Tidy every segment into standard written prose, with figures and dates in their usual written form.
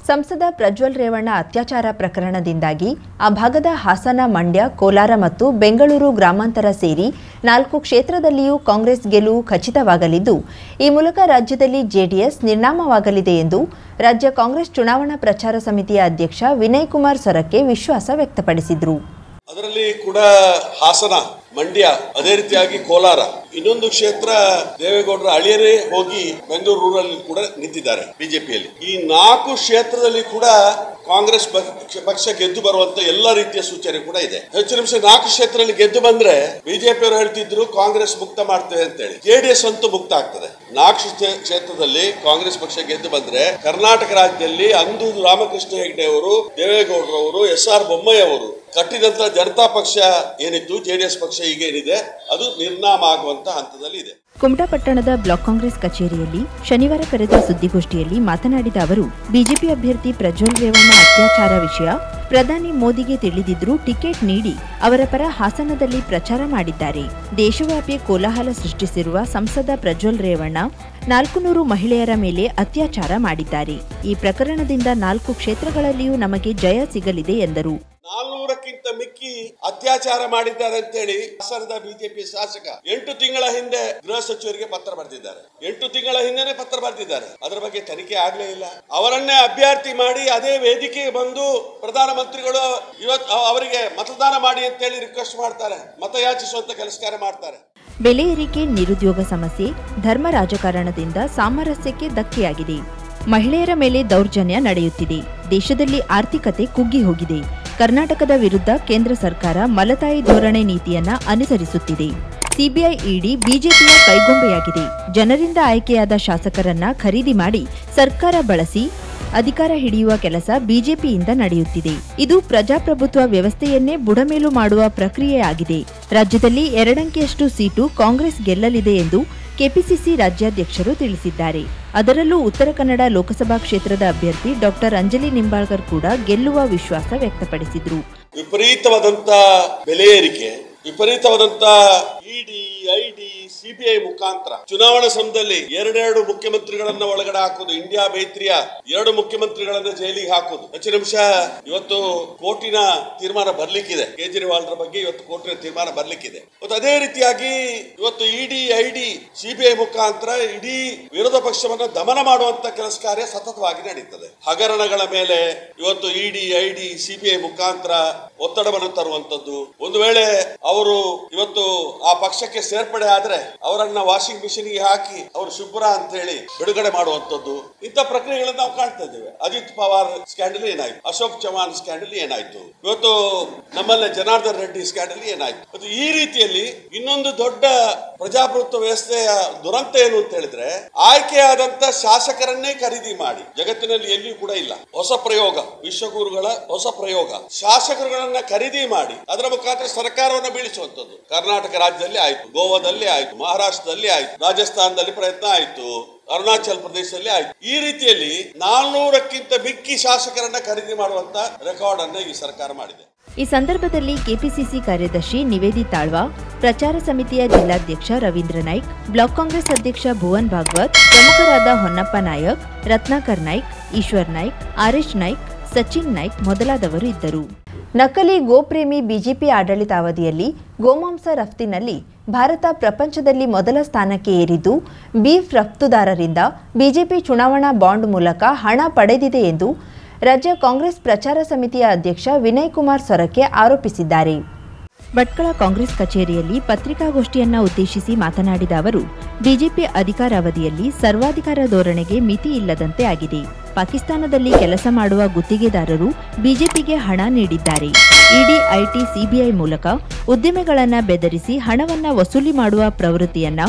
ಸಂಸದ ಪ್ರಜ್ವಲ್ ರೇವಣ್ಣ ಅತ್ಯಾಚಾರ ಪ್ರಕರಣದಿಂದಾಗಿ ಆ ಭಾಗದ ಹಾಸನ, ಮಂಡ್ಯ, ಕೋಲಾರ ಮತ್ತು ಬೆಂಗಳೂರು ಗ್ರಾಮಾಂತರ ಸೇರಿ 4 ಕ್ಷೇತ್ರದಲ್ಲಿಯೂ ಕಾಂಗ್ರೆಸ್ ಗೆಲುವು ಖಚಿತವಾಗಲಿದ್ದು, ಈ ಮೂಲಕ ರಾಜ್ಯದಲ್ಲಿ ಜೆಡಿಎಸ್ ನಿರ್ನಾಮವಾಗಲಿದೆ ಎಂದು ರಾಜ್ಯ ಕಾಂಗ್ರೆಸ್ ಚುನಾವಣಾ ಪ್ರಚಾರ ಸಮಿತಿಯ ಅಧ್ಯಕ್ಷ ವಿನಯ್ ಕುಮಾರ್ ಸೊರಕೆ ವಿಶ್ವಾಸ ವ್ಯಕ್ತಪಡಿಸಿದರು. ಅದರಲ್ಲಿ ಕೂಡ ಹಾಸನ, ಮಂಡ್ಯ, ಅದೇ ರೀತಿಯಾಗಿ ಕೋಲಾರ, ಇನ್ನೊಂದು ಕ್ಷೇತ್ರ ದೇವೇಗೌಡರ ಅಳಿಯರೇ ಹೋಗಿ ಬೆಂಗಳೂರು ರೂರಲ್ ಕೂಡ ನಿಂತಿದ್ದಾರೆ ಬಿಜೆಪಿಯಲ್ಲಿ. ಈ 4 ಕ್ಷೇತ್ರದಲ್ಲಿ ಕೂಡ ಕಾಂಗ್ರೆಸ್ ಪಕ್ಷ ಗೆದ್ದು ಬರುವಂತ ಎಲ್ಲ ರೀತಿಯ ಸೂಚನೆ ಕೂಡ ಇದೆ. ಹೆಚ್ಚು ನಿಮಿಷ 4 ಕ್ಷೇತ್ರದಲ್ಲಿ ಗೆದ್ದು ಬಂದ್ರೆ ಬಿಜೆಪಿಯವರು ಹೇಳ್ತಿದ್ರು ಕಾಂಗ್ರೆಸ್ ಮುಕ್ತ ಮಾಡ್ತೇವೆ ಅಂತ ಹೇಳಿ. ಜೆಡಿಎಸ್ ಅಂತೂ ಮುಕ್ತ ಆಗ್ತದೆ. 4 ಕ್ಷೇತ್ರದಲ್ಲಿ ಕಾಂಗ್ರೆಸ್ ಪಕ್ಷ ಗೆದ್ದು ಬಂದ್ರೆ ಕರ್ನಾಟಕ ರಾಜ್ಯದಲ್ಲಿ ಅಂದು ರಾಮಕೃಷ್ಣ ಹೆಗಡೆ ಅವರು, ದೇವೇಗೌಡರವರು, ಎಸ್.ಆರ್. ಬೊಮ್ಮಾಯಿ ಅವರು ಕಟ್ಟಿದಂತ ಜನತಾ ಪಕ್ಷ ಏನಿತ್ತು, ಜೆಡಿಎಸ್ ಪಕ್ಷ ಈಗ ಏನಿದೆ, ಅದು ನಿರ್ನಾಮ ಆಗುವಂತ ಹಂತದಲ್ಲಿ ಇದೆ. ಕುಮಟಾ ಪಟ್ಟಣದ ಬ್ಲಾಕ್ ಕಾಂಗ್ರೆಸ್ ಕಚೇರಿಯಲ್ಲಿ ಶನಿವಾರ ಕರೆದ ಸುದ್ದಿಗೋಷ್ಠಿಯಲ್ಲಿ ಮಾತನಾಡಿದ ಅವರು, ಬಿಜೆಪಿ ಅಭ್ಯರ್ಥಿ ಪ್ರಜ್ವಲ್ ರೇವಣ್ಣ ಅತ್ಯಾಚಾರ ವಿಷಯ ಪ್ರಧಾನಿ ಮೋದಿಗೆ ತಿಳಿದಿದ್ರೂ ಟಿಕೆಟ್ ನೀಡಿ ಅವರ ಪರ ಹಾಸನದಲ್ಲಿ ಪ್ರಚಾರ ಮಾಡಿದ್ದಾರೆ. ದೇಶವ್ಯಾಪಿ ಕೋಲಾಹಲ ಸೃಷ್ಟಿಸಿರುವ ಸಂಸದ ಪ್ರಜ್ವಲ್ ರೇವಣ್ಣ 400 ಮಹಿಳೆಯರ ಮೇಲೆ ಅತ್ಯಾಚಾರ ಮಾಡಿದ್ದಾರೆ. ಈ ಪ್ರಕರಣದಿಂದ 4 ಕ್ಷೇತ್ರಗಳಲ್ಲಿಯೂ ನಮಗೆ ಜಯ ಸಿಗಲಿದೆ ಎಂದರು. 400ಕ್ಕಿಂತ ಮಿಕ್ಕಿ ಅತ್ಯಾಚಾರ ಮಾಡಿದ್ದಾರೆ ಅಂತೇಳಿ ಹಾಸನದ ಬಿಜೆಪಿ ಶಾಸಕ 8 ತಿಂಗಳ ಹಿಂದೆ ಗೃಹ ಸಚಿವರಿಗೆ ಪತ್ರ ಬರೆದಿದ್ದಾರೆ. 8 ತಿಂಗಳ ಹಿಂದೆನೆ ಪತ್ರ ಬರೆದಿದ್ದಾರೆ. ಅದರ ಬಗ್ಗೆ ತನಿಖೆ ಆಗ್ಲೇ ಇಲ್ಲ. ಅವರನ್ನೇ ಅಭ್ಯರ್ಥಿ ಮಾಡಿ ಅದೇ ವೇದಿಕೆಗೆ ಬಂದು ಪ್ರಧಾನಮಂತ್ರಿಗಳು ಇವತ್ತು ಅವರಿಗೆ ಮತದಾನ ಮಾಡಿ ಅಂತೇಳಿ ರಿಕ್ವೆಸ್ಟ್ ಮಾಡ್ತಾರೆ, ಮತಯಾಚಿಸುವಂತ ಕೆಲಸ ಕಾರ್ಯ ಮಾಡ್ತಾರೆ. ಬೆಲೆ ಏರಿಕೆ, ನಿರುದ್ಯೋಗ ಸಮಸ್ಯೆ, ಧರ್ಮ ರಾಜಕಾರಣದಿಂದ ಸಾಮರಸ್ಯಕ್ಕೆ ಧಕ್ಕೆಯಾಗಿದೆ. ಮಹಿಳೆಯರ ಮೇಲೆ ದೌರ್ಜನ್ಯ ನಡೆಯುತ್ತಿದೆ. ದೇಶದಲ್ಲಿ ಆರ್ಥಿಕತೆ ಕುಗ್ಗಿ ಹೋಗಿದೆ. ಕರ್ನಾಟಕದ ವಿರುದ್ಧ ಕೇಂದ್ರ ಸರ್ಕಾರ ಮಲತಾಯಿ ಧೋರಣೆ ನೀತಿಯನ್ನ ಅನುಸರಿಸುತ್ತಿದೆ. ಸಿಬಿಐ, ಇಡಿ ಬಿಜೆಪಿಯ ಕೈಗೊಂಬೆಯಾಗಿದೆ. ಜನರಿಂದ ಆಯ್ಕೆಯಾದ ಶಾಸಕರನ್ನ ಖರೀದಿ ಮಾಡಿ ಸರ್ಕಾರ ಬಳಸಿ ಅಧಿಕಾರ ಹಿಡಿಯುವ ಕೆಲಸ ಬಿಜೆಪಿಯಿಂದ ನಡೆಯುತ್ತಿದೆ. ಇದು ಪ್ರಜಾಪ್ರಭುತ್ವ ವ್ಯವಸ್ಥೆಯನ್ನೇ ಬುಡಮೇಲು ಮಾಡುವ ಪ್ರಕ್ರಿಯೆಯಾಗಿದೆ. ರಾಜ್ಯದಲ್ಲಿ 2 ಅಂಕೆಯಷ್ಟು ಸೀಟು ಕಾಂಗ್ರೆಸ್ ಗೆಲ್ಲಲಿದೆ ಎಂದು ಕೆಪಿಸಿಸಿ ರಾಜ್ಯಾಧ್ಯಕ್ಷರು ತಿಳಿಸಿದ್ದಾರೆ. ಅದರಲ್ಲೂ ಉತ್ತರ ಕನ್ನಡ ಲೋಕಸಭಾ ಕ್ಷೇತ್ರದ ಅಭ್ಯರ್ಥಿ ಡಾಕ್ಟರ್ ಅಂಜಲಿ ನಿಂಬಾಳ್ಕರ್ ಕೂಡ ಗೆಲ್ಲುವ ವಿಶ್ವಾಸ ವ್ಯಕ್ತಪಡಿಸಿದರು. ವಿಪರೀತವಾದಂತ ಬೆಲೆ ಏರಿಕೆ, ವಿಪರೀತವಾದಂತ ಇಡಿ, ಐಡಿ, ಸಿಬಿಐ ಮುಖಾಂತರ ಚುನಾವಣಾ ಸಮಯದಲ್ಲಿ 2 ಮುಖ್ಯಮಂತ್ರಿಗಳನ್ನ ಒಳಗಡೆ ಹಾಕೋದು, ಇಂಡಿಯಾ ಮೈತ್ರಿಯ 2 ಮುಖ್ಯಮಂತ್ರಿಗಳನ್ನ ಜೈಲಿಗೆ ಹಾಕೋದು. ಹೆಚ್ಚು ನಿಮಿಷ ಇವತ್ತು ಕೋರ್ಟಿನ ತೀರ್ಮಾನ ಬರ್ಲಿಕ್ಕಿದೆ. ಕೇಜ್ರಿವಾಲ್ ಬಗ್ಗೆ ಇವತ್ತು ಕೋರ್ಟಿನ ತೀರ್ಮಾನ ಬರ್ಲಿಕ್ಕಿದೆ. ಅದೇ ರೀತಿಯಾಗಿ ಇವತ್ತು ಇಡಿ, ಐಡಿ, ಸಿಬಿಐ ಮುಖಾಂತರ ಇಡೀ ವಿರೋಧ ಪಕ್ಷವನ್ನು ದಮನ ಮಾಡುವಂತ ಕೆಲಸ ಕಾರ್ಯ ಸತತವಾಗಿ ನಡೀತದೆ. ಹಗರಣಗಳ ಮೇಲೆ ಇವತ್ತು ಇಡಿ, ಐಡಿ, ಸಿಬಿಐ ಮುಖಾಂತರ ಒತ್ತಡವನ್ನು ತರುವಂತದ್ದು. ಒಂದು ವೇಳೆ ಅವರು ಇವತ್ತು ಆ ಪಕ್ಷಕ್ಕೆ ಸೇರ್ಪಡೆ ಆದ್ರೆ ಅವರನ್ನ ವಾಷಿಂಗ್ ಮಿಷಿನ್ಗೆ ಹಾಕಿ ಅವರು ಶುಭ್ರ ಅಂತ ಹೇಳಿ ಬಿಡುಗಡೆ ಮಾಡುವಂತದ್ದು, ಇಂಥ ಪ್ರಕ್ರಿಯೆಗಳನ್ನು ನಾವು ಕಾಣ್ತಾ ಇದ್ದೇವೆ. ಅಜಿತ್ ಪವಾರ್ ಸ್ಕ್ಯಾಂಡಲ್ ಏನಾಯ್ತು, ಅಶೋಕ್ ಚವಾಣ್ ಸ್ಕ್ಯಾಂಡಲ್ ಏನಾಯ್ತು, ಇವತ್ತು ನಮ್ಮಲ್ಲೇ ಜನಾರ್ದನ್ ರೆಡ್ಡಿ ಸ್ಕ್ಯಾಂಡಲ್ ಏನಾಯ್ತು. ಈ ರೀತಿಯಲ್ಲಿ ಇನ್ನೊಂದು ದೊಡ್ಡ ಪ್ರಜಾಪ್ರಭುತ್ವ ವ್ಯವಸ್ಥೆಯ ದುರಂತ ಏನು ಅಂತ ಹೇಳಿದ್ರೆ, ಆಯ್ಕೆಯಾದಂತ ಶಾಸಕರನ್ನೇ ಖರೀದಿ ಮಾಡಿ, ಜಗತ್ತಿನಲ್ಲಿ ಎಲ್ಲಿಯೂ ಕೂಡ ಇಲ್ಲ ಹೊಸ ಪ್ರಯೋಗ, ವಿಶ್ವಗುರುಗಳ ಹೊಸ ಪ್ರಯೋಗ, ಶಾಸಕರುಗಳನ್ನ ಖರೀದಿ ಮಾಡಿ ಅದರ ಮುಖಾಂತರ ಸರ್ಕಾರವನ್ನು ಬೀಳಿಸುವಂತದ್ದು. ಕರ್ನಾಟಕ ರಾಜ್ಯದಲ್ಲಿ ಆಯ್ತು, ಗೋವಾದಲ್ಲಿ ಆಯ್ತು, ಮಹಾರಾಷ್ಟ್ರದಲ್ಲಿ ಆಯ್ತು, ರಾಜಸ್ಥಾನದಲ್ಲಿ ಪ್ರಯತ್ನ ಆಯ್ತು, ಅರುಣಾಚಲ ಪ್ರದೇಶದಲ್ಲಿ ಆಯ್ತು. ಈ ರೀತಿಯಲ್ಲಿ 400ಕ್ಕಿಂತ ಮಿಕ್ಕಿ ಶಾಸಕರನ್ನ ಖರೀದಿ ಮಾಡುವಂತ ರೆಕಾರ್ಡ್ ಅನ್ನು ಈ ಸರ್ಕಾರ ಮಾಡಿದೆ. ಈ ಸಂದರ್ಭದಲ್ಲಿ ಕೆಪಿಸಿಸಿ ಕಾರ್ಯದರ್ಶಿ ನಿವೇದಿ ತಾಳ್ವಾ, ಪ್ರಚಾರ ಸಮಿತಿಯ ಜಿಲ್ಲಾಧ್ಯಕ್ಷ ರವೀಂದ್ರ ನಾಯ್ಕ್, ಬ್ಲಾಕ್ ಕಾಂಗ್ರೆಸ್ ಅಧ್ಯಕ್ಷ ಭುವನ್ ಭಾಗವತ್, ಪ್ರಮುಖರಾದ ಹೊನ್ನಪ್ಪ ನಾಯಕ್, ರತ್ನಾಕರ್ ನಾಯ್ಕ್, ಈಶ್ವರ್ ನಾಯ್ಕ್, ಆರ್ಎಚ್ ನಾಯ್ಕ್, ಸಚಿನ್ ನಾಯ್ಕ್ ಮೊದಲಾದವರು ಇದ್ದರು. ನಕಲಿ ಗೋಪ್ರೇಮಿ ಬಿಜೆಪಿ ಆಡಳಿತಾವಧಿಯಲ್ಲಿ ಗೋಮಾಂಸ ರಫ್ತಿನಲ್ಲಿ ಭಾರತ ಪ್ರಪಂಚದಲ್ಲಿ ಮೊದಲ ಸ್ಥಾನಕ್ಕೆ ಏರಿದ್ದು, ಬೀಫ್ ರಫ್ತುದಾರರಿಂದ ಬಿಜೆಪಿ ಚುನಾವಣಾ ಬಾಂಡ್ ಮೂಲಕ ಹಣ ಪಡೆದಿದೆ ಎಂದು ರಾಜ್ಯ ಕಾಂಗ್ರೆಸ್ ಪ್ರಚಾರ ಸಮಿತಿಯ ಅಧ್ಯಕ್ಷ ವಿನಯ್ ಕುಮಾರ್ ಸೊರಕೆ ಆರೋಪಿಸಿದ್ದಾರೆ. ಭಟ್ಕಳ ಕಾಂಗ್ರೆಸ್ ಕಚೇರಿಯಲ್ಲಿ ಪತ್ರಿಕಾಗೋಷ್ಠಿಯನ್ನ ಉದ್ದೇಶಿಸಿ ಮಾತನಾಡಿದ ಅವರು, ಬಿಜೆಪಿ ಅಧಿಕಾರಾವಧಿಯಲ್ಲಿ ಸರ್ವಾಧಿಕಾರ ಧೋರಣೆಗೆ ಮಿತಿ ಇಲ್ಲದಂತೆ ಆಗಿದೆ. ಪಾಕಿಸ್ತಾನದಲ್ಲಿ ಕೆಲಸ ಮಾಡುವ ಗುತ್ತಿಗೆದಾರರು ಬಿಜೆಪಿಗೆ ಹಣ ನೀಡಿದ್ದಾರೆ. ಇಡಿ, ಐಟಿ, ಸಿಬಿಐ ಮೂಲಕ ಉದ್ಯಮಿಗಳನ್ನ ಬೆದರಿಸಿ ಹಣವನ್ನ ವಸೂಲಿ ಮಾಡುವ ಪ್ರವೃತ್ತಿಯನ್ನ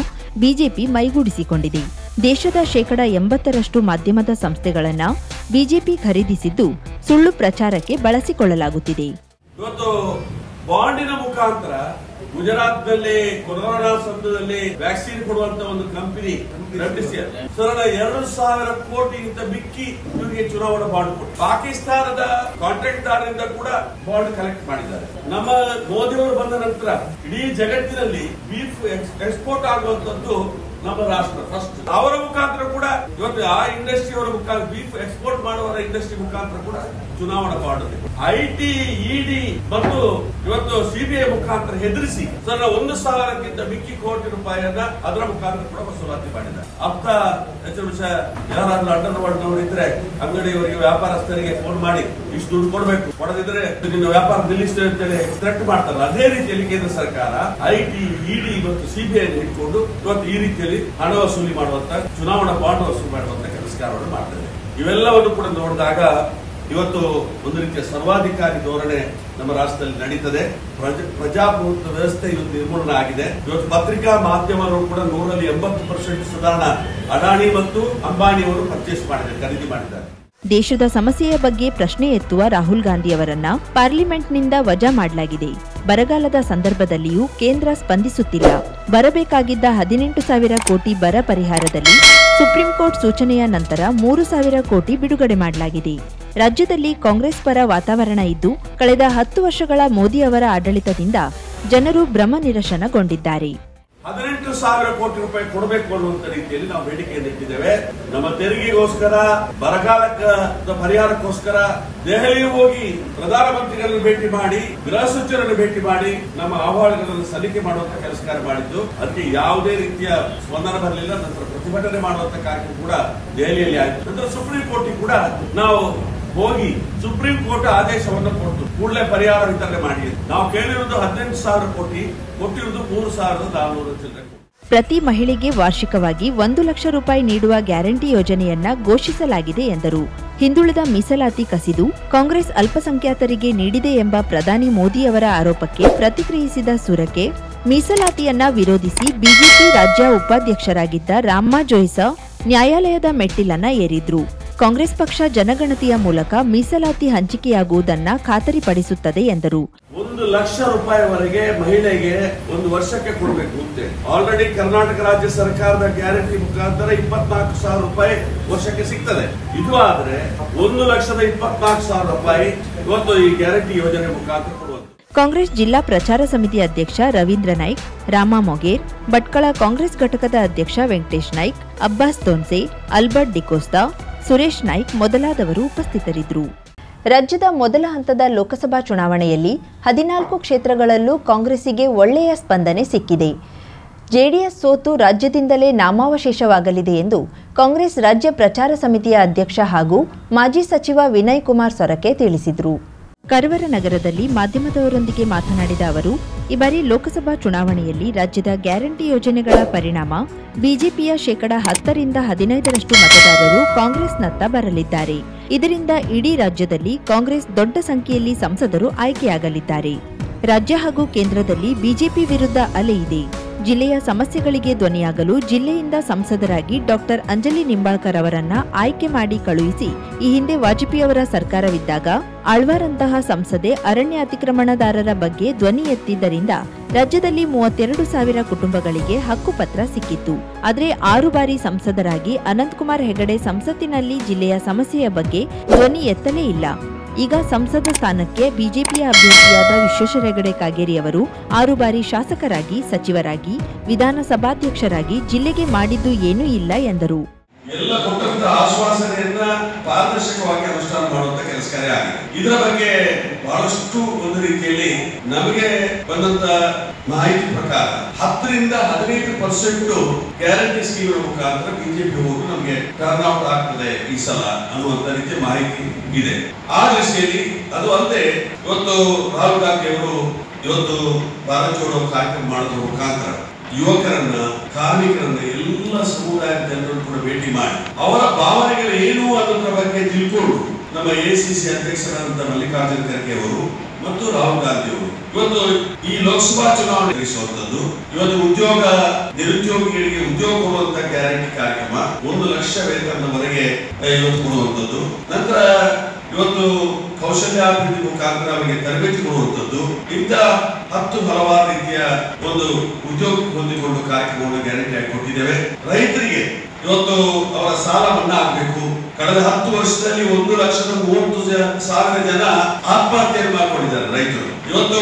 ಬಿಜೆಪಿ ಮೈಗೂಡಿಸಿಕೊಂಡಿದೆ. ದೇಶದ 80% ಮಾಧ್ಯಮದ ಸಂಸ್ಥೆಗಳನ್ನ ಬಿಜೆಪಿ ಖರೀದಿಸಿದ್ದು ಸುಳ್ಳು ಪ್ರಚಾರಕ್ಕೆ ಬಳಸಿಕೊಳ್ಳಲಾಗುತ್ತಿದೆ. ಬಾಂಡಿನ ಮುಖಾಂತರ ಗುಜರಾತ್ನಲ್ಲಿ ಕೊರೋನಾ ಸಮಯದಲ್ಲಿ ವ್ಯಾಕ್ಸಿನ್ ಕೊಡುವಂತ ಒಂದು ಕಂಪನಿ ಸರಳ 2,000 ಕೋಟಿಗಿಂತ ಮಿಕ್ಕಿ ಇವರಿಗೆ ಚುನಾವಣಾ ಬಾಂಡ್ ಕೊಟ್ಟು ಪಾಕಿಸ್ತಾನದ ಕಾಂಟ್ರಾಕ್ಟ್ ದಾರರಿಂದ ಕೂಡ ಬಾಂಡ್ ಕಲೆಕ್ಟ್ ಮಾಡಿದ್ದಾರೆ. ನಮ್ಮ ಮೋದಿಯವರು ಬಂದ ನಂತರ ಇಡೀ ಜಗತ್ತಿನಲ್ಲಿ ಬೀಫ್ ಎಕ್ಸ್ಪೋರ್ಟ್ ಆಗುವಂತದ್ದು ನಮ್ಮ ರಾಷ್ಟ್ರ ಫಸ್ಟ್. ಅವರ ಮುಖಾಂತರ ಕೂಡ ಇವತ್ತು ಆ ಇಂಡಸ್ಟ್ರಿ ಅವರ ಮುಖಾಂತರ ಬೀಫ್ ಎಕ್ಸ್ಪೋರ್ಟ್ ಮಾಡುವವರ ಇಂಡಸ್ಟ್ರಿ ಮುಖಾಂತರ ಕೂಡ ಚುನಾವಣಾ ಬಾಂಡ್ ಐಟಿ ಇಡಿ ಮತ್ತು ಇವತ್ತು ಸಿಬಿಐ ಮುಖಾಂತರ ಹೆದರಿಸಿ 1,000ಕ್ಕಿಂತ ಮಿಕ್ಕಿ ಕೋಟಿ ರೂಪಾಯಿಯನ್ನ ಅದರ ಮುಖಾಂತರ ಕೂಡ ವಸೂಲಾತಿ ಮಾಡಿದ್ದಾರೆ. ಅಪ್ತ ಯಾರಾದ್ರೂ ಅಂಡರ್ ವರ್ಲ್ಡ್ ಇದ್ರೆ ಅಂಗಡಿಯವರಿಗೆ ವ್ಯಾಪಾರಸ್ಥರಿಗೆ ಫೋನ್ ಮಾಡಿ ಇಷ್ಟು ದುಡ್ಡು ಕೊಡಬೇಕು, ಕೊಡದಿದ್ರೆ ನಿನ್ನ ವ್ಯಾಪಾರ ನಿಲ್ಲಿಸ್ತೇವೆ ಅಂತೇಳಿ ಥ್ರೆಟ್ ಮಾಡ್ತಾರಲ್ಲ, ಅದೇ ರೀತಿಯಲ್ಲಿ ಕೇಂದ್ರ ಸರ್ಕಾರ ಐಟಿ ಇಡಿ ಮತ್ತು ಸಿಬಿಐ ಇಟ್ಕೊಂಡು ಇವತ್ತು ಈ ರೀತಿಯಲ್ಲಿ ಹಣ ವಸೂಲಿ ಮಾಡುವಂತ ಚುನಾವಣಾ ಬಾಂಡ್ ವಸೂಲಿ ಮಾಡುವಂತ ಕೆಲಸವನ್ನು ಮಾಡ್ತಾರೆ. ಇವೆಲ್ಲವನ್ನು ಕೂಡ ನೋಡಿದಾಗ ಇವತ್ತು ಒಂದು ರೀತಿಯ ಸರ್ವಾಧಿಕಾರಿ ಧೋರಣೆ ನಮ್ಮ ರಾಷ್ಟ್ರದಲ್ಲಿ ನಡೀತದೆ. ಪ್ರಜಾಪ್ರಭುತ್ವ ವ್ಯವಸ್ಥೆ ಇವತ್ತು ನಿರ್ಮೂಲನ ಆಗಿದೆ. ಇವತ್ತು ಪತ್ರಿಕಾ ಮಾಧ್ಯಮಗಳು ಕೂಡ 180% ಸುಧಾರಣಾ ಅಡಾನಿ ಮತ್ತು ಅಂಬಾನಿಯವರು ಪರ್ಚೇಸ್ ಮಾಡಿದ್ದಾರೆ, ಖರೀದಿ ಮಾಡಿದ್ದಾರೆ. ದೇಶದ ಸಮಸ್ಯೆಯ ಬಗ್ಗೆ ಪ್ರಶ್ನೆ ಎತ್ತುವ ರಾಹುಲ್ ಗಾಂಧಿಯವರನ್ನ ಪಾರ್ಲಿಮೆಂಟ್ನಿಂದ ವಜಾ ಮಾಡಲಾಗಿದೆ. ಬರಗಾಲದ ಸಂದರ್ಭದಲ್ಲಿಯೂ ಕೇಂದ್ರ ಸ್ಪಂದಿಸುತ್ತಿಲ್ಲ. ಬರಬೇಕಾಗಿದ್ದ 18,000 ಕೋಟಿ ಬರ ಪರಿಹಾರದಲ್ಲಿ ಸುಪ್ರೀಂ ಕೋರ್ಟ್ ಸೂಚನೆಯ ನಂತರ 3,000 ಕೋಟಿ ಬಿಡುಗಡೆ ಮಾಡಲಾಗಿದೆ. ರಾಜ್ಯದಲ್ಲಿ ಕಾಂಗ್ರೆಸ್ ಪರ ವಾತಾವರಣ ಇದ್ದು, ಕಳೆದ 10 ವರ್ಷಗಳ ಮೋದಿ ಅವರ ಆಡಳಿತದಿಂದ ಜನರು ಭ್ರಮ ನಿರಸನಗೊಂಡಿದ್ದಾರೆ. 18,000 ಕೋಟಿ ರೂಪಾಯಿ ಕೊಡಬೇಕು ಅನ್ನುವಂತ ರೀತಿಯಲ್ಲಿ ನಾವು ಬೇಡಿಕೆಯನ್ನು ಇಟ್ಟಿದ್ದೇವೆ. ನಮ್ಮ ತೆರಿಗೆಗೋಸ್ಕರ, ಬರಗಾಲದ ಪರಿಹಾರಕ್ಕೋಸ್ಕರ ದೆಹಲಿಗೆ ಹೋಗಿ ಪ್ರಧಾನಮಂತ್ರಿಗಳನ್ನು ಭೇಟಿ ಮಾಡಿ, ಗೃಹ ಸಚಿವರನ್ನು ಭೇಟಿ ಮಾಡಿ ನಮ್ಮ ಅಹವಾಲುಗಳನ್ನು ಸಲ್ಲಿಕೆ ಮಾಡುವಂತ ಕೆಲಸ ಕಾರ್ಯ ಮಾಡಿದ್ದು. ಅದಕ್ಕೆ ಯಾವುದೇ ರೀತಿಯ ಸ್ಪಂದನ ಬರಲಿಲ್ಲ. ನಂತರ ಪ್ರತಿಭಟನೆ ಮಾಡುವಂತ ಕಾರ್ಯ ಕೂಡ ದೆಹಲಿಯಲ್ಲಿ ಆಯಿತು. ನಂತರ ಸುಪ್ರೀಂ ಕೋರ್ಟ್ ಕೂಡ ನಾವು ಹೋಗಿ ಸುಪ್ರೀಂ ಕೋರ್ಟ್ ಆದೇಶವನ್ನು ಕೊಟ್ಟು ಕೂಡಲೇ ಪರಿಹಾರ ವಿತರಣೆ ಮಾಡಿ. ನಾವು ಕೇಳಿರುವುದು 18,000 ಕೋಟಿ, ಕೊಟ್ಟಿರುವುದು 3,400 ಚಿಲ್ಲರೆ. ಪ್ರತಿ ಮಹಿಳೆಗೆ ವಾರ್ಷಿಕವಾಗಿ 1 ಲಕ್ಷ ರೂಪಾಯಿ ನೀಡುವ ಗ್ಯಾರಂಟಿ ಯೋಜನೆಯನ್ನ ಘೋಷಿಸಲಾಗಿದೆ ಎಂದರು. ಹಿಂದುಳಿದ ಮೀಸಲಾತಿ ಕಸಿದು ಕಾಂಗ್ರೆಸ್ ಅಲ್ಪಸಂಖ್ಯಾತರಿಗೆ ನೀಡಿದೆ ಎಂಬ ಪ್ರಧಾನಿ ಮೋದಿ ಅವರ ಆರೋಪಕ್ಕೆ ಪ್ರತಿಕ್ರಿಯಿಸಿದ ಸುರಕೆ, ಮೀಸಲಾತಿಯನ್ನ ವಿರೋಧಿಸಿ ಬಿಜೆಪಿ ರಾಜ್ಯ ಉಪಾಧ್ಯಕ್ಷರಾಗಿದ್ದ ರಾಮ್ಮ ಜೋಯಿಸ ನ್ಯಾಯಾಲಯದ ಮೆಟ್ಟಿಲನ್ನ ಏರಿದ್ರು. ಕಾಂಗ್ರೆಸ್ ಪಕ್ಷ ಜನಗಣತಿಯ ಮೂಲಕ ಮೀಸಲಾತಿ ಹಂಚಿಕೆಯಾಗುವುದನ್ನ ಖಾತರಿಪಡಿಸುತ್ತದೆ ಎಂದರು. 1 ಲಕ್ಷ ರೂಪಾಯಿವರೆಗೆ ಮಹಿಳೆಗೆ ಒಂದು ವರ್ಷಕ್ಕೆ ಕೊಡಬೇಕು ಅಂತೆ. ಆಲ್ರೆಡಿ ಕರ್ನಾಟಕ ರಾಜ್ಯ ಸರ್ಕಾರದ ಗ್ಯಾರಂಟಿ ಮುಖಾಂತರ 24,000 ರೂಪಾಯಿ ವರ್ಷಕ್ಕೆ ಸಿಗ್ತದೆ. ಇದು ಆದ್ರೆ 1,24,000 ರೂಪಾಯಿ ಇವತ್ತು ಈ ಗ್ಯಾರಂಟಿ ಯೋಜನೆ ಮುಖಾಂತರ ಕೊಡುವಂತ. ಕಾಂಗ್ರೆಸ್ ಜಿಲ್ಲಾ ಪ್ರಚಾರ ಸಮಿತಿ ಅಧ್ಯಕ್ಷ ರವೀಂದ್ರ ನಾಯ್ಕ್, ರಾಮ ಮೊಗೇರ್, ಭಟ್ಕಳ ಕಾಂಗ್ರೆಸ್ ಘಟಕದ ಅಧ್ಯಕ್ಷ ವೆಂಕಟೇಶ್ ನಾಯ್ಕ್, ಅಬ್ಬಾಸ್ ದೋನ್ಸೆ, ಅಲ್ಬರ್ಟ್ ಡಿಕೋಸ್ತಾ, ಸುರೇಶ್ ನಾಯ್ಕ್ ಮೊದಲಾದವರು ಉಪಸ್ಥಿತರಿದ್ದರು. ರಾಜ್ಯದ ಮೊದಲ ಹಂತದ ಲೋಕಸಭಾ ಚುನಾವಣೆಯಲ್ಲಿ 14 ಕ್ಷೇತ್ರಗಳಲ್ಲೂ ಕಾಂಗ್ರೆಸ್ಸಿಗೆ ಒಳ್ಳೆಯ ಸ್ಪಂದನೆ ಸಿಕ್ಕಿದೆ. ಜೆಡಿಎಸ್ ಸೋತು ರಾಜ್ಯದಿಂದಲೇ ನಾಮಾವಶೇಷವಾಗಲಿದೆ ಎಂದು ಕಾಂಗ್ರೆಸ್ ರಾಜ್ಯ ಪ್ರಚಾರ ಸಮಿತಿಯ ಅಧ್ಯಕ್ಷ ಹಾಗೂ ಮಾಜಿ ಸಚಿವ ವಿನಯ್ ಕುಮಾರ್ ಸೊರಕೆ ತಿಳಿಸಿದರು. ಕರವರ ನಗರದಲ್ಲಿ ಮಾಧ್ಯಮದವರೊಂದಿಗೆ ಮಾತನಾಡಿದ ಅವರು, ಈ ಬಾರಿ ಲೋಕಸಭಾ ಚುನಾವಣೆಯಲ್ಲಿ ರಾಜ್ಯದ ಗ್ಯಾರಂಟಿ ಯೋಜನೆಗಳ ಪರಿಣಾಮ ಬಿಜೆಪಿಯ 10% 15% ಮತದಾರರು ಕಾಂಗ್ರೆಸ್ನತ್ತ ಬರಲಿದ್ದಾರೆ. ಇದರಿಂದ ಇಡೀ ರಾಜ್ಯದಲ್ಲಿ ಕಾಂಗ್ರೆಸ್ ದೊಡ್ಡ ಸಂಖ್ಯೆಯಲ್ಲಿ ಸಂಸದರು ಆಯ್ಕೆಯಾಗಲಿದ್ದಾರೆ. ರಾಜ್ಯ ಹಾಗೂ ಕೇಂದ್ರದಲ್ಲಿ ಬಿಜೆಪಿ ವಿರುದ್ಧ ಅಲೆ ಇದೆ. ಜಿಲ್ಲೆಯ ಸಮಸ್ಯೆಗಳಿಗೆ ಧ್ವನಿಯಾಗಲು ಜಿಲ್ಲೆಯಿಂದ ಸಂಸದರಾಗಿ ಡಾಕ್ಟರ್ ಅಂಜಲಿ ನಿಂಬಾಳ್ಕರ್ ಅವರನ್ನ ಆಯ್ಕೆ ಮಾಡಿ ಕಳುಹಿಸಿ, ಈ ಹಿಂದೆ ವಾಜಪೇಯಿಯವರ ಸರ್ಕಾರವಿದ್ದಾಗ ಆಳ್ವಾರಂತಹ ಸಂಸದೆ ಅರಣ್ಯ ಅತಿಕ್ರಮಣದಾರರ ಬಗ್ಗೆ ಧ್ವನಿ ಎತ್ತಿದ್ದರಿಂದ ರಾಜ್ಯದಲ್ಲಿ 32,000 ಕುಟುಂಬಗಳಿಗೆ ಹಕ್ಕುಪತ್ರ ಸಿಕ್ಕಿತ್ತು. ಆದರೆ 6 ಬಾರಿ ಸಂಸದರಾಗಿ ಅನಂತಕುಮಾರ್ ಹೆಗಡೆ ಸಂಸತ್ತಿನಲ್ಲಿ ಜಿಲ್ಲೆಯ ಸಮಸ್ಯೆಯ ಬಗ್ಗೆ ಧ್ವನಿ ಎತ್ತಲೇ ಇಲ್ಲ. ಈಗ ಸಂಸದ ಸ್ಥಾನಕ್ಕೆ ಬಿಜೆಪಿಯ ಅಭ್ಯರ್ಥಿಯಾದ ವಿಶ್ವೇಶ್ವರ ಹೆಗಡೆ ಕಾಗೇರಿ ಅವರು 6 ಬಾರಿ ಶಾಸಕರಾಗಿ, ಸಚಿವರಾಗಿ, ವಿಧಾನಸಭಾಧ್ಯಕ್ಷರಾಗಿ ಜಿಲ್ಲೆಗೆ ಮಾಡಿದ್ದು ಏನೂ ಇಲ್ಲ ಎಂದರು. ಎಲ್ಲ ಕೊಟ್ಟಂತ ಆಶ್ವಾಸನೆಯನ್ನ ಪಾರದರ್ಶಕವಾಗಿ ಅನುಷ್ಠಾನ ಮಾಡುವಂತ ಕೆಲಸ ಕಾರ್ಯ ಆಗಿದೆ. ಇದರ ಬಗ್ಗೆ ಬಹಳಷ್ಟು ಒಂದು ರೀತಿಯಲ್ಲಿ ನಮಗೆ ಬಂದಂತ ಮಾಹಿತಿ ಪ್ರಕಾರ 10% 15% ಗ್ಯಾರಂಟಿ ಸ್ಕೀಮ್ ಮುಖಾಂತರ ಬಿಜೆಪಿ ಹೋಗಿ ನಮಗೆ ಟರ್ನ್ ಔಟ್ ಆಗ್ತದೆ ಈ ಸಲ ಅನ್ನುವಂತ ರೀತಿಯ ಮಾಹಿತಿ ಇದೆ. ಆ ದೃಷ್ಟಿಯಲ್ಲಿ ಅದು ಅಲ್ಲದೆ ಇವತ್ತು ರಾಹುಲ್ ಗಾಂಧಿ ಅವರು ಇವತ್ತು ಭಾರತ್ ಜೋಡೋ ಕಾರ್ಯಕ್ರಮ ಮಾಡೋದ್ರ ಮುಖಾಂತರ ಯುವಕರನ್ನ, ಕಾರ್ಮಿಕರನ್ನ, ಎಲ್ಲ ಸಮುದಾಯದ ಜನರನ್ನು ಕೂಡ ಭೇಟಿ ಮಾಡಿ ಅವರ ಭಾವನೆಗಳು ಏನು ಅನ್ನೋದ್ರ ಬಗ್ಗೆ ತಿಳ್ಕೊಂಡು ನಮ್ಮ ಎಸಿಸಿ ಅಧ್ಯಕ್ಷರಾದಂತ ಮಲ್ಲಿಕಾರ್ಜುನ್ ಖರ್ಗೆ ಅವರು ಮತ್ತು ರಾಹುಲ್ ಗಾಂಧಿ ಅವರು ಇವತ್ತು ಈ ಲೋಕಸಭಾ ಚುನಾವಣೆ ನಡೆಸುವಂತದ್ದು, ಇವತ್ತು ನಿರುದ್ಯೋಗಿಗಳಿಗೆ ಉದ್ಯೋಗ ಕೊಡುವಂತ ಗ್ಯಾರಂಟಿ ಕಾರ್ಯಕ್ರಮ, 1 ಲಕ್ಷ ವೇತನದವರೆಗೆ ಇವತ್ತು ಕೊಡುವಂತದ್ದು, ನಂತರ ಇವತ್ತು ಕೌಶಲ್ಯಾಭಿವೃದ್ಧಿ ಮುಖಾಂತರ ಅವರಿಗೆ ತರಬೇತಿ ಕೊಡುವಂತದ್ದು, ಇಂಥ 10 ಹಲವಾರು ರೀತಿಯ ಒಂದು ಉದ್ಯೋಗಕ್ಕೆ ಹೊಂದಿಕೊಂಡು ಕಾರ್ಯಕ್ರಮವನ್ನು ಗ್ಯಾರಂಟಿ ಆಗಿ ಕೊಟ್ಟಿದ್ದೇವೆ. ರೈತರಿಗೆ ಇವತ್ತು ಅವರ ಸಾಲ ಮನ್ನಾ ಆಗಬೇಕು, ಕಳೆದ 10 ವರ್ಷದಲ್ಲಿ 1,30,30,000 ಜನ ಆತ್ಮಹತ್ಯೆ ಮಾಡಿಕೊಂಡಿದ್ದಾರೆ ರೈತರು. ಇವತ್ತು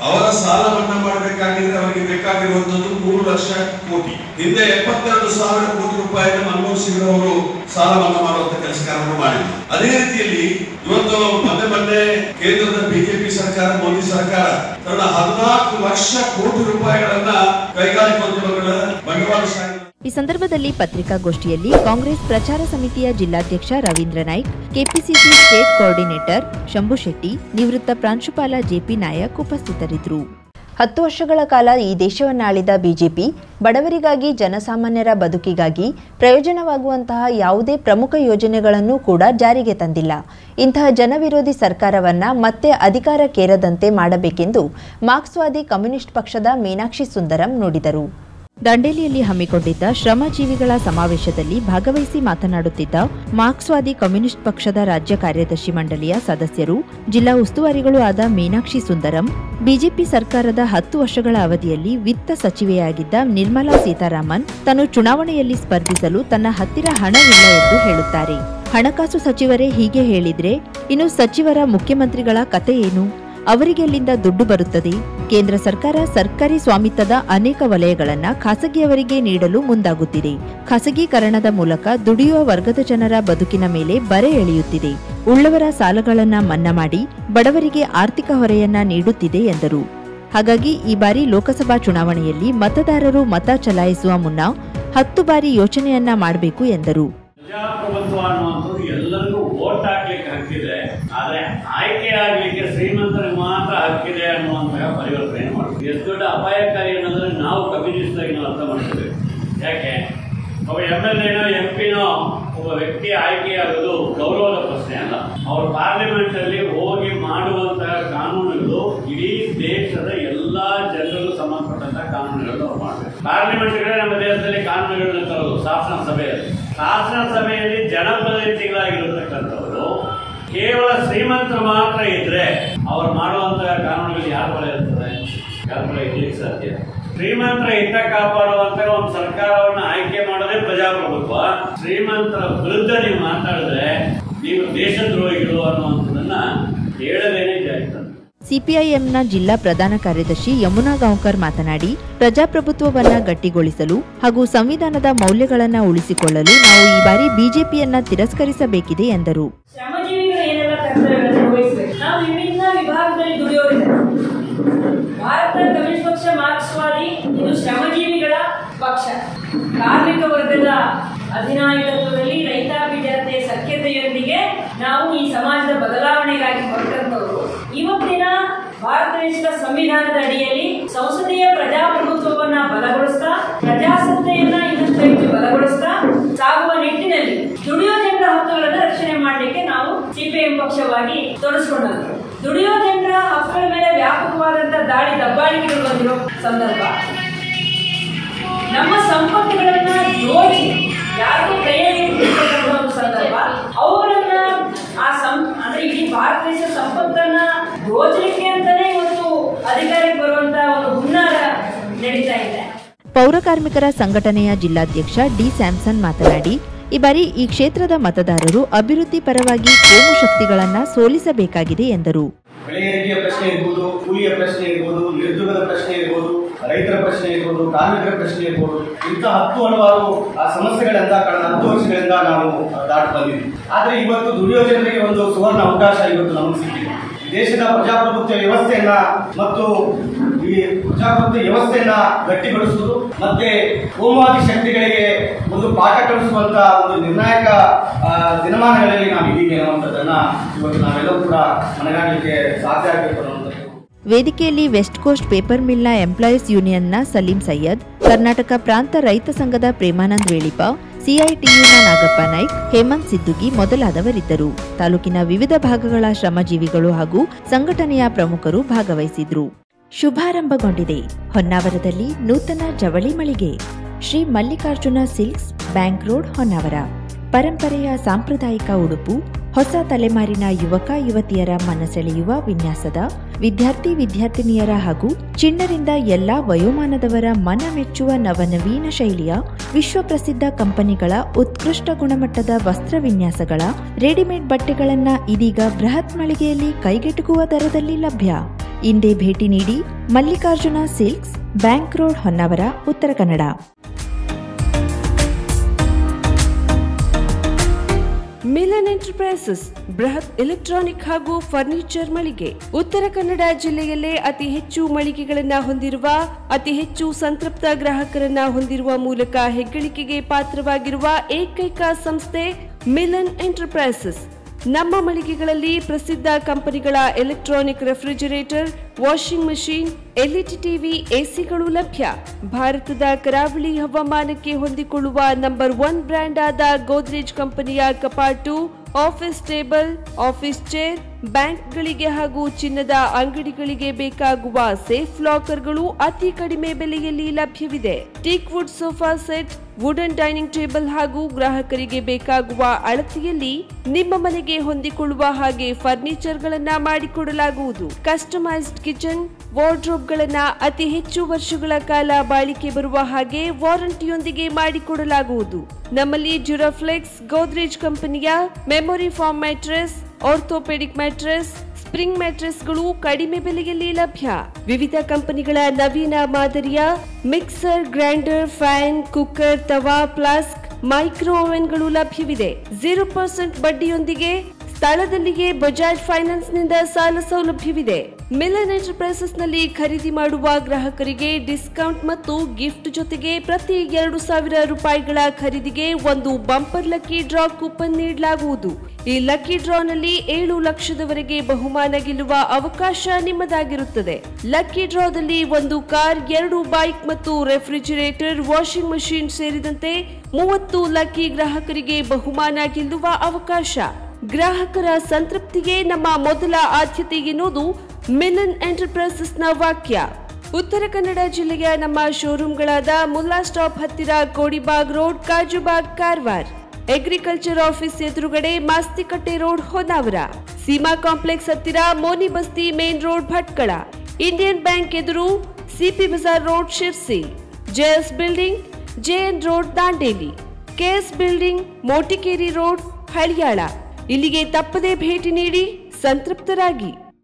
ಅವರ ಸಾಲ ಮನ್ನಾ ಮಾಡಬೇಕಾಗಿದ್ರೆ ಅವರಿಗೆ ಬೇಕಾಗಿರುವಂತದ್ದು 3 ಲಕ್ಷ ಕೋಟಿ. ಹಿಂದೆ 72,000 ಕೋಟಿ ರೂಪಾಯಿನ ಮನಮೋಹನ್ ಸಿಂಗ್ ಅವರು ಸಾಲ ಮನ್ನಾ ಮಾಡುವಂತ ಕೆಲಸ ಕಾರ್ಯವನ್ನು ಮಾಡಿದ್ರು. ಅದೇ ರೀತಿಯಲ್ಲಿ ಇವತ್ತು ಮೊನ್ನೆ ಕೇಂದ್ರದ ಬಿಜೆಪಿ ಸರ್ಕಾರ, ಮೋದಿ ಸರ್ಕಾರ 14 ಲಕ್ಷ ಕೋಟಿ ರೂಪಾಯಿಗಳನ್ನ ಕೈಗಾರಿಕೋದ್ಯಮಗಳ ಬಂಡವಾಳ. ಈ ಸಂದರ್ಭದಲ್ಲಿ ಪತ್ರಿಕಾಗೋಷ್ಠಿಯಲ್ಲಿ ಕಾಂಗ್ರೆಸ್ ಪ್ರಚಾರ ಸಮಿತಿಯ ಜಿಲ್ಲಾಧ್ಯಕ್ಷ Ravindra Naik, KPCC state coordinator Shambhu Shetty, ನಿವೃತ್ತ ಪ್ರಾಂಶುಪಾಲ ಜೆಪಿ ನಾಯಕ್ ಉಪಸ್ಥಿತರಿದ್ದರು. 10 ವರ್ಷಗಳ ಕಾಲ ಈ ದೇಶವನ್ನಾಳಿದ ಬಿಜೆಪಿ ಬಡವರಿಗಾಗಿ, ಜನಸಾಮಾನ್ಯರ ಬದುಕಿಗಾಗಿ ಪ್ರಯೋಜನವಾಗುವಂತಹ ಯಾವುದೇ ಪ್ರಮುಖ ಯೋಜನೆಗಳನ್ನು ಕೂಡ ಜಾರಿಗೆ ತಂದಿಲ್ಲ. ಇಂತಹ ಜನವಿರೋಧಿ ಸರ್ಕಾರವನ್ನ ಮತ್ತೆ ಅಧಿಕಾರಕ್ಕೇರದಂತೆ ಮಾಡಬೇಕೆಂದು ಮಾರ್ಕ್ಸ್ವಾದಿ ಕಮ್ಯುನಿಸ್ಟ್ ಪಕ್ಷದ ಮೀನಾಕ್ಷಿ ಸುಂದರಂ ನುಡಿದರು. ದಾಂಡೇಲಿಯಲ್ಲಿ ಹಮ್ಮಿಕೊಂಡಿದ್ದ ಶ್ರಮಜೀವಿಗಳ ಸಮಾವೇಶದಲ್ಲಿ ಭಾಗವಹಿಸಿ ಮಾತನಾಡುತ್ತಿದ್ದ ಮಾರ್ಕ್ಸ್ವಾದಿ ಕಮ್ಯುನಿಸ್ಟ್ ಪಕ್ಷದ ರಾಜ್ಯ ಕಾರ್ಯದರ್ಶಿ ಮಂಡಳಿಯ ಸದಸ್ಯರು, ಜಿಲ್ಲಾ ಉಸ್ತುವಾರಿಗಳು ಆದ ಮೀನಾಕ್ಷಿ ಸುಂದರಂ, ಬಿಜೆಪಿ ಸರ್ಕಾರದ 10 ವರ್ಷಗಳ ಅವಧಿಯಲ್ಲಿ ವಿತ್ತ ಸಚಿವೆಯಾಗಿದ್ದ ನಿರ್ಮಲಾ ಸೀತಾರಾಮನ್ ತಾನು ಚುನಾವಣೆಯಲ್ಲಿ ಸ್ಪರ್ಧಿಸಲು ತನ್ನ ಹತ್ತಿರ ಹಣವಿಲ್ಲ ಎಂದು ಹೇಳುತ್ತಾರೆ. ಹಣಕಾಸು ಸಚಿವರೇ ಹೀಗೆ ಹೇಳಿದ್ರೆ ಇನ್ನು ಸಚಿವರ, ಮುಖ್ಯಮಂತ್ರಿಗಳ ಕತೆ ಏನು? ಅವರಿಗೆಲ್ಲಿಂದ ದುಡ್ಡು ಬರುತ್ತದೆ? ಕೇಂದ್ರ ಸರ್ಕಾರ ಸರ್ಕಾರಿ ಸ್ವಾಮಿತ್ವದ ಅನೇಕ ವಲಯಗಳನ್ನ ಖಾಸಗಿಯವರಿಗೆ ನೀಡಲು ಮುಂದಾಗುತ್ತಿದೆ. ಖಾಸಗೀಕರಣದ ಮೂಲಕ ದುಡಿಯುವ ವರ್ಗದ ಜನರ ಬದುಕಿನ ಮೇಲೆ ಬರೆ ಎಳೆಯುತ್ತಿದೆ. ಉಳ್ಳವರ ಸಾಲಗಳನ್ನ ಮನ್ನಾ ಮಾಡಿ ಬಡವರಿಗೆ ಆರ್ಥಿಕ ಹೊರೆಯನ್ನ ನೀಡುತ್ತಿದೆ ಎಂದರು. ಹಾಗಾಗಿ ಈ ಬಾರಿ ಲೋಕಸಭಾ ಚುನಾವಣೆಯಲ್ಲಿ ಮತದಾರರು ಮತ ಚಲಾಯಿಸುವ ಮುನ್ನ 10 ಬಾರಿ ಯೋಚನೆಯನ್ನ ಮಾಡಬೇಕು ಎಂದರು. ಪ್ರಜಾಪ್ರಭುತ್ವ ಅನ್ನುವಂಥದ್ದು ಎಲ್ಲರಿಗೂ ವೋಟ್ ಹಾಕ್ಲಿಕ್ಕೆ ಹಕ್ಕಿದೆ, ಆದ್ರೆ ಆಯ್ಕೆ ಆಗ್ಲಿಕ್ಕೆ ಶ್ರೀಮಂತರಿಗೆ ಮಾತ್ರ ಹಕ್ಕಿದೆ ಅನ್ನುವಂತಹ ಪರಿವರ್ತನೆ ಮಾಡ್ತೀವಿ. ಎಷ್ಟು ದೊಡ್ಡ ಅಪಾಯಕಾರಿ ಅನ್ನೋದ್ರೆ ನಾವು ಕಮ್ಯುನಿಸ್ಟ್ ಆಗಿ ನಾವು ಅರ್ಥ ಮಾಡ್ಕೋಬೇಕು. ಯಾಕೆ ಒಬ್ಬ MLA-ನೋ MP-ನೋ ಒಬ್ಬ ವ್ಯಕ್ತಿ ಆಯ್ಕೆಯಾಗೋದು ಗೌರವದ ಪ್ರಶ್ನೆ ಅಲ್ಲ. ಅವರು ಪಾರ್ಲಿಮೆಂಟ್ ಅಲ್ಲಿ ಹೋಗಿ ಮಾಡುವಂತಹ ಕಾನೂನುಗಳು ಇಡೀ ದೇಶದ ಎಲ್ಲಾ ಜನರಿಗೂ ಸಂಬಂಧಪಟ್ಟಂತಹ ಕಾನೂನುಗಳನ್ನು ಅವ್ರು ಮಾಡಬೇಕು. ಪಾರ್ಲಿಮೆಂಟ್ಗಳೇ ನಮ್ಮ ದೇಶದಲ್ಲಿ ಕಾನೂನುಗಳನ್ನ ತರೋದು ಶಾಸನ ಸಭೆಯಲ್ಲಿ. ಶಾಸನ ಸಭೆಯಲ್ಲಿ ಜನಪ್ರತಿನಿಧಿಗಳಾಗಿರತಕ್ಕಂಥವರು ಕೇವಲ ಶ್ರೀಮಂತರು ಮಾತ್ರ ಇದ್ರೆ ಅವ್ರು ಮಾಡುವಂತಹ ಕಾನೂನುಗಳು ಯಾರ ಬಳ ಇರ್ತದೆ? ಯಾರ ಬಳ ಇರ್ಲಿಕ್ಕೆ ಸಾಧ್ಯ? ಶ್ರೀಮಂತರ ಹಿತ ಕಾಪಾಡುವಂತ ಒಂದು ಸರ್ಕಾರವನ್ನು ಆಯ್ಕೆ ಮಾಡೋದೇ ಪ್ರಜಾಪ್ರಭುತ್ವ. ಶ್ರೀಮಂತರ ವಿರುದ್ಧ ನೀವು ಮಾತಾಡಿದ್ರೆ ನೀವು ದೇಶದ್ರೋಹಿಗಳು ಅನ್ನುವಂಥದ್ದನ್ನ ಹೇಳದೇನೆ ಜಾಯಿತ. ಸಿಪಿಐಎಂನ ಜಿಲ್ಲಾ ಪ್ರಧಾನ ಕಾರ್ಯದರ್ಶಿ ಯಮುನಾ ಗಾಂವ್ಕರ್ ಮಾತನಾಡಿ, ಪ್ರಜಾಪ್ರಭುತ್ವವನ್ನ ಗಟ್ಟಿಗೊಳಿಸಲು ಹಾಗೂ ಸಂವಿಧಾನದ ಮೌಲ್ಯಗಳನ್ನು ಉಳಿಸಿಕೊಳ್ಳಲು ನಾವು ಈ ಬಾರಿ ಬಿಜೆಪಿಯನ್ನ ತಿರಸ್ಕರಿಸಬೇಕಿದೆ ಎಂದರು. ಶ್ರಮಜೀವಿಗಳು ಏನೆಲ್ಲ ಕರ್ತವ್ಯಗಳನ್ನು ನಿರ್ವಹಿಸಬೇಕು. ನಾವು ವಿಭಿನ್ನ ವಿಭಾಗದಲ್ಲಿ ದುಡಿಯೋರಿದ್ದಾರೆ. ಭಾರತ ಕಮ್ಯುನಿಸ್ಟ್ ಪಕ್ಷ ಮಾರ್ಕ್ಸ್ವಾದಿ ಇದು ಶ್ರಮಜೀವಿಗಳ ಪಕ್ಷ. ಕಾರ್ಮಿಕ ವರ್ಗದ ಅಧಿನಾಯಕತ್ವದಲ್ಲಿ ರೈತಾಪಿ ಜನತೆಯ ಸಖ್ಯತೆಯೊಂದಿಗೆ ನಾವು ಈ ಸಮಾಜದ ಬದಲಾವಣೆಗಾಗಿ ಹೊರಟಂತವರು. ಇವತ್ತಿನ ಭಾರತ ದೇಶದ ಸಂವಿಧಾನದ ಅಡಿಯಲ್ಲಿ ಸಂಸದೀಯ ಪ್ರಜಾಪ್ರಭುತ್ವವನ್ನ ಬಲಗೊಳಿಸ್ತಾ, ಪ್ರಜಾಸತ್ತೆಯನ್ನ ಇನ್ನಷ್ಟು ಹೆಚ್ಚು ಬಲಗೊಳಿಸ್ತಾ ಸಾಗುವ ನಿಟ್ಟಿನಲ್ಲಿ ದುಡಿಯೋ ಜನರ ಹಕ್ಕುಗಳನ್ನು ರಕ್ಷಣೆ ಮಾಡಲಿಕ್ಕೆ ನಾವು ಸಿಪಿಎಂ ಪಕ್ಷವಾಗಿ ತೊಡಗಿಸಿಕೊಂಡರು. ದುಡಿಯೋ ಜನರ ಹಕ್ಕುಗಳ ಮೇಲೆ ವ್ಯಾಪಕವಾದಂತಹ ದಾಳಿ ದಬ್ಬಾಳಿಕೆಗಳು ಬಂದಿರೋ ಸಂದರ್ಭ, ನಮ್ಮ ಸಂಪತ್ತುಗಳನ್ನ ದೋಚಿ ಯಾರಿಗೂ ಕೈಯಲ್ಲಿ ಒಂದು ಸಂದರ್ಭ, ಅವುಗಳನ್ನ ಅಂದ್ರೆ ಇಡೀ ಭಾರತ ದೇಶದ ಸಂಪತ್ತನ್ನ ದೋಚಲಿಕ್ಕೆ ಅಂತಾನೆ ಇವತ್ತು ಅಧಿಕಾರಕ್ಕೆ ಬರುವಂತಹ ಒಂದು ಹುನ್ನಾರ ನಡೀತಾ ಇದೆ. ಪೌರ ಕಾರ್ಮಿಕರ ಸಂಘಟನೆಯ ಜಿಲ್ಲಾಧ್ಯಕ್ಷ ಡಿ ಸ್ಯಾಮ್ಸನ್ ಮಾತನಾಡಿ, ಈ ಬಾರಿ ಈ ಕ್ಷೇತ್ರದ ಮತದಾರರು ಅಭಿವೃದ್ಧಿ ಪರವಾಗಿ ಕೋಮು ಶಕ್ತಿಗಳನ್ನ ಸೋಲಿಸಬೇಕಾಗಿದೆ ಎಂದರು. ಬೆಳೆ ಏರಿಕೆಯ ಪ್ರಶ್ನೆ ಇರ್ಬೋದು, ಕೂಲಿಯ ಪ್ರಶ್ನೆ ಇರ್ಬೋದು, ನಿರುದ್ಯೋಗದ ಪ್ರಶ್ನೆ ಇರ್ಬೋದು, ರೈತರ ಪ್ರಶ್ನೆ ಇರ್ಬೋದು, ಕಾರ್ಮಿಕರ ಪ್ರಶ್ನೆ ಇರ್ಬೋದು, ಇಂಥ 10 ಹಲವಾರು ಸಮಸ್ಯೆಗಳಿಂದ ಕಳೆದ 10 ವರ್ಷಗಳಿಂದ ನಾವು ದಾಟಿ ಬಂದಿದ್ವಿ. ಆದ್ರೆ ಇವತ್ತು ದುಡಿಯೋ ಜನರಿಗೆ ಒಂದು ಸುವರ್ಣ ಅವಕಾಶ ಇವತ್ತು ನಮಗೆ ಸಿಕ್ಕಿದೆ. ದೇಶದ ಪ್ರಜಾಪ್ರಭುತ್ವ ವ್ಯವಸ್ಥೆಯನ್ನ ಮತ್ತು ಈ ಪ್ರಜಾಪ್ರಭುತ್ವ ವ್ಯವಸ್ಥೆಯನ್ನ ಗಟ್ಟಿಗೊಳಿಸುವುದು ಮತ್ತೆ ಕೋಮುವಾದಿ ಶಕ್ತಿಗಳಿಗೆ ಒಂದು ಪಾಠ ಕಲಿಸುವಂತ ಒಂದು ನಿರ್ಣಾಯಕ ದಿನಮಾನಗಳಲ್ಲಿ ನಾವು ಇದ್ದೀವಿ ಅನ್ನುವಂಥದ್ದನ್ನ ಇವತ್ತು ನಾವೆಲ್ಲರೂ ಕೂಡ ಮನಗಾಣಲಿಕ್ಕೆ ಸಾಧ್ಯ ಆಗಬೇಕು ಅನ್ನುವಂಥದ್ದು. ವೇದಿಕೆಯಲ್ಲಿ ವೆಸ್ಟ್ ಕೋಸ್ಟ್ ಪೇಪರ್ ಮಿಲ್ನ ಎಂಪ್ಲಾಯೀಸ್ ಯೂನಿಯನ್ನ ಸಲೀಂ ಸೈಯದ್, ಕರ್ನಾಟಕ ಪ್ರಾಂತ ರೈತ ಸಂಘದ ಪ್ರೇಮಾನಂದ್ ವೇಳಿಪ, ಸಿಐಟಿಯುನ ನಾಗಪ್ಪ ನಾಯ್ಕ್, ಹೇಮಂತ್ ಸಿದ್ದುಗಿ ಮೊದಲಾದವರಿದ್ದರು. ತಾಲೂಕಿನ ವಿವಿಧ ಭಾಗಗಳ ಶ್ರಮಜೀವಿಗಳು ಹಾಗೂ ಸಂಘಟನೆಯ ಪ್ರಮುಖರು ಭಾಗವಹಿಸಿದ್ರು. ಶುಭಾರಂಭಗೊಂಡಿದೆ ಹೊನ್ನಾವರದಲ್ಲಿ ನೂತನ ಜವಳಿ ಮಳಿಗೆ, Shri Mallikarjuna silks, bank road, Honnavar. ಪರಂಪರೆಯ ಸಾಂಪ್ರದಾಯಿಕ ಉಡುಪು, ಹೊಸ ತಲೆಮಾರಿನ ಯುವಕ ಯುವತಿಯರ ಮನಸೆಳೆಯುವ ವಿನ್ಯಾಸದ, ವಿದ್ಯಾರ್ಥಿನಿಯರ ಹಾಗೂ ಚಿಣ್ಣರಿಂದ ಎಲ್ಲಾ ವಯೋಮಾನದವರ ಮನ ಮೆಚ್ಚುವ ನವನವೀನ ಶೈಲಿಯ ವಿಶ್ವಪ್ರಸಿದ್ಧ ಕಂಪನಿಗಳ ಉತ್ಕೃಷ್ಟ ಗುಣಮಟ್ಟದ ವಸ್ತ್ರ ವಿನ್ಯಾಸಗಳ ರೆಡಿಮೇಡ್ ಬಟ್ಟೆಗಳನ್ನು ಇದೀಗ ಬೃಹತ್ ಮಳಿಗೆಯಲ್ಲಿ ಕೈಗೆಟುಕುವ ದರದಲ್ಲಿ ಲಭ್ಯ. ಇಂದೇ ಭೇಟಿ ನೀಡಿ Mallikarjuna silks, bank road, Honnavar, Uttara Kannada. Milan enterprises ಬೃಹತ್ ಎಲೆಕ್ಟ್ರಾನಿಕ್ ಹಾಗೂ ಫರ್ನಿಚರ್ ಮಳಿಗೆ. ಉತ್ತರ ಕನ್ನಡ ಜಿಲ್ಲೆಯಲ್ಲೇ ಅತಿ ಹೆಚ್ಚು ಮಳಿಗೆಗಳನ್ನು ಹೊಂದಿರುವ, ಅತಿ ಹೆಚ್ಚು ಸಂತೃಪ್ತ ಗ್ರಾಹಕರನ್ನ ಹೊಂದಿರುವ ಮೂಲಕ ಹೆಗ್ಗಳಿಕೆಗೆ ಪಾತ್ರವಾಗಿರುವ ಏಕೈಕ ಸಂಸ್ಥೆ ಮಿಲನ್ ಎಂಟರ್ಪ್ರೈಸಸ್. ನಮ್ಮ ಮಳಿಗೆಗಳಲ್ಲಿ ಪ್ರಸಿದ್ಧ ಕಂಪನಿಗಳ electronic refrigerator, washing machine, LED TV, ಎಸಿಗಳು ಲಭ್ಯ. ಭಾರತದ ಕರಾವಳಿ ಹವಾಮಾನಕ್ಕೆ ಹೊಂದಿಕೊಳ್ಳುವ ನಂಬರ್ 1 ಬ್ರ್ಯಾಂಡ್ ಆದ ಗೋದ್ರೇಜ್ ಕಂಪನಿಯ ಕಪಾಟು, ಆಫೀಸ್ ಟೇಬಲ್, ಆಫೀಸ್ ಚೇರ್, ಬ್ಯಾಂಕ್ಗಳಿಗೆ ಹಾಗೂ ಚಿನ್ನದ ಅಂಗಡಿಗಳಿಗೆ ಬೇಕಾಗುವ ಸೇಫ್ ಲಾಕರ್ಗಳು ಅತಿ ಕಡಿಮೆ ಬೆಲೆಯಲ್ಲಿ ಲಭ್ಯವಿದೆ. Teak wood sofa set, wooden dining table ಹಾಗೂ ಗ್ರಾಹಕರಿಗೆ ಬೇಕಾಗುವ ಅಳತೆಯಲ್ಲಿ ನಿಮ್ಮ ಮನೆಗೆ ಹೊಂದಿಕೊಳ್ಳುವ ಹಾಗೆ ಫರ್ನಿಚರ್ ಗಳನ್ನ ಮಾಡಿಕೊಡಲಾಗುವುದು. ಕಸ್ಟಮೈಸ್ಡ್ ಕಿಚನ್, ವಾರ್ಡ್ರೋಬ್ ಗಳನ್ನ ಅತಿ ಹೆಚ್ಚು ವರ್ಷಗಳ ಕಾಲ ಬಾಳಿಕೆ ಬರುವ ಹಾಗೆ ವಾರಂಟಿಯೊಂದಿಗೆ ಮಾಡಿಕೊಡಲಾಗುವುದು. ನಮ್ಮಲ್ಲಿ ಡ್ಯೂರಾಫ್ಲೆಕ್ಸ್, ಗೋದ್ರೇಜ್ ಕಂಪನಿಯ memory foam mattress, orthopaedic mattress, spring ಮ್ಯಾಟ್ರೆಸ್ಗಳು ಕಡಿಮೆ ಬೆಲೆಯಲ್ಲಿ ಲಭ್ಯ. ವಿವಿಧ ಕಂಪನಿಗಳ ನವೀನ ಮಾದರಿಯ mixer, grinder, fan, cooker, tawa, flask, micro ಓವೆನ್ಗಳು ಲಭ್ಯವಿದೆ. 0% ಬಡ್ಡಿಯೊಂದಿಗೆ ಸ್ಥಳದಲ್ಲಿಯೇ ಬಜಾಜ್ ಫೈನಾನ್ಸ್ ನಿಂದ ಸಾಲ ಸೌಲಭ್ಯವಿದೆ. ಮಿಲನ್ ಎಂಟರ್ಪ್ರೈಸಸ್ ನಲ್ಲಿ ಖರೀದಿ ಮಾಡುವ ಗ್ರಾಹಕರಿಗೆ ಡಿಸ್ಕೌಂಟ್ ಮತ್ತು ಗಿಫ್ಟ್ ಜೊತೆಗೆ ಪ್ರತಿ 2,000 ರೂಪಾಯಿಗಳ ಖರೀದಿಗೆ ಒಂದು ಬಂಪರ್ ಲಕ್ಕಿ ಡ್ರಾ ಕೂಪನ್ ನೀಡಲಾಗುವುದು. ಈ ಲಕ್ಕಿ ಡ್ರಾನಲ್ಲಿ 7 ಲಕ್ಷದವರೆಗೆ ಬಹುಮಾನ ಗೆಲ್ಲುವ ಅವಕಾಶ ನಿಮ್ಮದಾಗಿರುತ್ತದೆ. ಲಕ್ಕಿ ಡ್ರಾದಲ್ಲಿ 1 ಕಾರ್, 2 ಬೈಕ್ ಮತ್ತು ರೆಫ್ರಿಜರೇಟರ್, ವಾಷಿಂಗ್ ಮಷೀನ್ ಸೇರಿದಂತೆ 30 ಲಕ್ಕಿ ಗ್ರಾಹಕರಿಗೆ ಬಹುಮಾನ ಗೆಲ್ಲುವ ಅವಕಾಶ. ಗ್ರಾಹಕರ ಸಂತೃಪ್ತಿಗೆ ನಮ್ಮ ಮೊದಲ ಆದ್ಯತೆ ಎನ್ನುವುದು ಮಿಲನ್ ಎಂಟರ್ಪ್ರೈಸಸ್ನ ವಾಕ್ಯ. ಉತ್ತರ ಕನ್ನಡ ಜಿಲ್ಲೆಯ ನಮ್ಮ ಶೋರೂಮ್ಗಳಾದ ಮುಲ್ಲಾ ಸ್ಟಾಪ್ ಹತ್ತಿರ Kodibag road, Kajubag, Karwar, agriculture office ಎದುರುಗಡೆ ಮಾಸ್ತಿಕಟ್ಟೆ ರೋಡ್, ಹೊನ್ನಾವರ, ಸೀಮಾ ಕಾಂಪ್ಲೆಕ್ಸ್ ಹತ್ತಿರ Moni Basti main road, Bhatkal, Indian Bank ಎದುರು CP Bazaar road, Sirsi, JS building, JN road, Dandeli, KS building, Motikeri road, Haliyal. ಇಲ್ಲಿಗೆ ತಪ್ಪದೇ ಭೇಟಿ ನೀಡಿ ಸಂತೃಪ್ತರಾಗಿ.